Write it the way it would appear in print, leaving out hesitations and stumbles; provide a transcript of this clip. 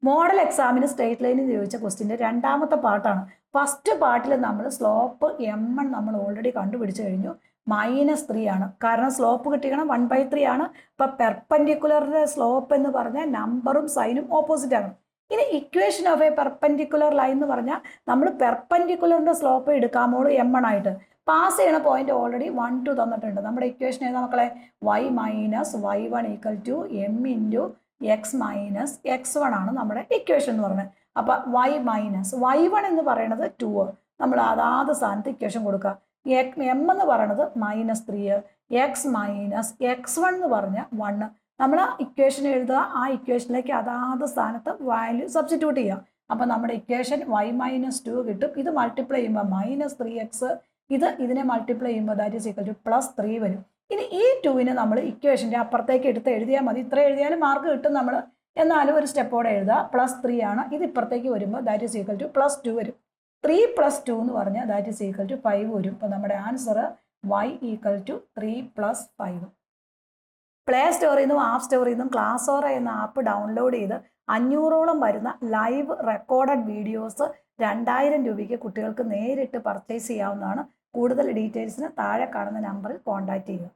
Model എക്സാമിന് straight ലൈനിൽ ചോദിച്ച ക്വസ്റ്റിൻ്റെ രണ്ടാമത്തെ പാർട്ടാണ്. ഫസ്റ്റ് പാർട്ടിൽ നമ്മൾ സ്ലോപ്പ് M1 നമ്മൾ ഓൾറെഡി കണ്ടുപിടിച്ച് കഴിഞ്ഞു. -3 ആണ്. കാരണം സ്ലോപ്പ് കിട്ടിക്കണം 1/3 ആണ്. ഇപ്പം പെർപ്പൻഡിക്കുലറിൻ്റെ സ്ലോപ്പ് എന്ന് പറഞ്ഞാൽ നമ്പറും സൈനും ഓപ്പോസിറ്റ് ആണ്. ഇനി equation of A perpendicular line എന്ന് പറഞ്ഞാൽ നമ്മൾ പെർപ്പൻഡിക്കുലറിൻ്റെ സ്ലോപ്പ് എടുക്കാമോളൂ M1 ആയിട്ട്. പാസ് ചെയ്യണ പോയിന്റ് ഓൾറെഡി 1 2 തന്നിട്ടുണ്ട്. നമ്മുടെ ഇക്വേഷൻ ഏതാ മക്കളെ? y - y1 = m × x - x1 ആണ് നമ്മുടെ ഇക്വേഷൻ എന്ന് പറയുന്നത്. അപ്പം y1 എന്ന് പറയുന്നത് 2, നമ്മൾ അതാത് സ്ഥാനത്ത് ഇക്വേഷൻ കൊടുക്കുക. m എന്ന് പറയുന്നത് -3, x - x1 എന്ന് പറഞ്ഞാൽ 1. നമ്മൾ ഇക്വേഷൻ എഴുതുക, ആ ഇക്വേഷനിലേക്ക് അതാത് സ്ഥാനത്ത് വാല്യൂ സബ്സ്റ്റിറ്റ്യൂട്ട് ചെയ്യുക. അപ്പം നമ്മുടെ ഇക്വേഷൻ y - 2 കിട്ടും. ഇത് മൾട്ടിപ്ലൈ ചെയ്യുമ്പോൾ -3x, ഇതിനെ മൾട്ടിപ്ലൈ ചെയ്യുമ്പോൾ ദാറ്റ് ഈസ് ഈക്വൽ ടു +3 വരും. ഇനി ഈ 2നെ നമ്മൾ ഇക്വേഷൻ്റെ അപ്പുറത്തേക്ക് എടുത്ത് എഴുതിയാൽ മതി. ഇത്ര എഴുതിയാലും മാർക്ക് കിട്ടും. നമ്മൾ എന്നാലും ഒരു സ്റ്റെപ്പോടെ എഴുതുക. +3 ആണ്. ഇത് ഇപ്പുറത്തേക്ക് വരുമ്പോൾ ദാറ്റ് ഈസ് ഈക്വൽ ടു +2 വരും. 3 + 2 എന്ന് പറഞ്ഞാൽ ദാറ്റ് ഈസ് ഈക്വൽ ടു 5 വരും. അപ്പോൾ നമ്മുടെ ആൻസർ y = 3 + 5. പ്ലേ സ്റ്റോറിൽ നിന്നും ആപ്പ് സ്റ്റോറിൽ നിന്നും ക്ലാസ്സോറ എന്ന ആപ്പ് ഡൗൺലോഡ് ചെയ്ത് 500ഓളം വരുന്ന ലൈവ് റെക്കോർഡഡ് വീഡിയോസ് 2000 രൂപയ്ക്ക് കുട്ടികൾക്ക് നേരിട്ട് പർച്ചേസ് ചെയ്യാവുന്നതാണ്. കൂടുതൽ ഡീറ്റെയിൽസിന് താഴെ കാണുന്ന നമ്പറിൽ കോൺടാക്റ്റ് ചെയ്യുക.